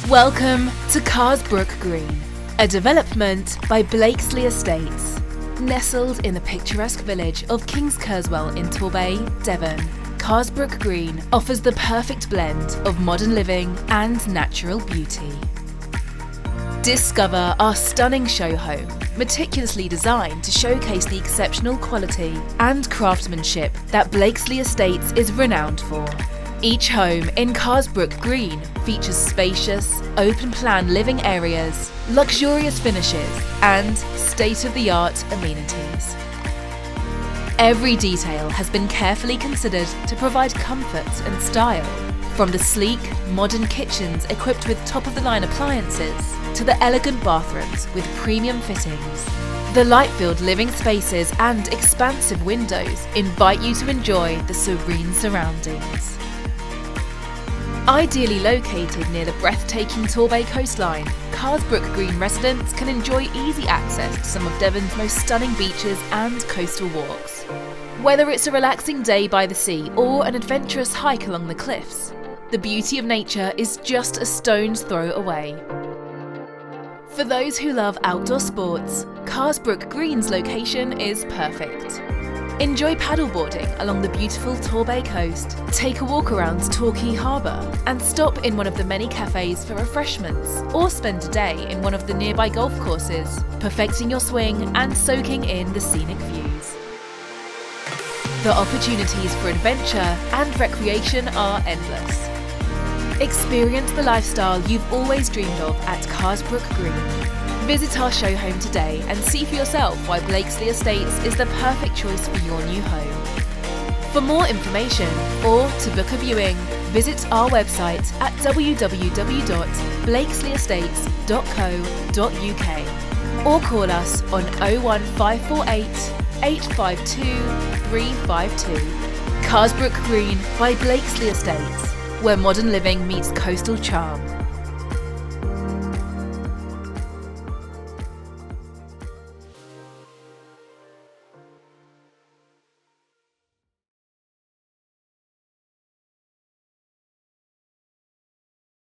Welcome to Karsbrook Green, a development by Blakesley Estates. Nestled in the picturesque village of Kingskerswell in Torbay, Devon, Karsbrook Green offers the perfect blend of modern living and natural beauty. Discover our stunning show home, meticulously designed to showcase the exceptional quality and craftsmanship that Blakesley Estates is renowned for. Each home in Karsbrook Green features spacious, open-plan living areas, luxurious finishes, and state-of-the-art amenities. Every detail has been carefully considered to provide comfort and style, from the sleek, modern kitchens equipped with top-of-the-line appliances to the elegant bathrooms with premium fittings. The light-filled living spaces and expansive windows invite you to enjoy the serene surroundings. Ideally located near the breathtaking Torbay coastline, Karsbrook Green residents can enjoy easy access to some of Devon's most stunning beaches and coastal walks. Whether it's a relaxing day by the sea or an adventurous hike along the cliffs, the beauty of nature is just a stone's throw away. For those who love outdoor sports, Karsbrook Green's location is perfect. Enjoy paddleboarding along the beautiful Torbay coast, take a walk around Torquay Harbour and stop in one of the many cafes for refreshments, or spend a day in one of the nearby golf courses, perfecting your swing and soaking in the scenic views. The opportunities for adventure and recreation are endless. Experience the lifestyle you've always dreamed of at Karsbrook Green. Visit our show home today and see for yourself why Blakesley Estates is the perfect choice for your new home. For more information or to book a viewing, visit our website at www.blakesleyastates.co.uk or call us on 01548 852 352. Karsbrook Green by Blakesley Estates, where modern living meets coastal charm.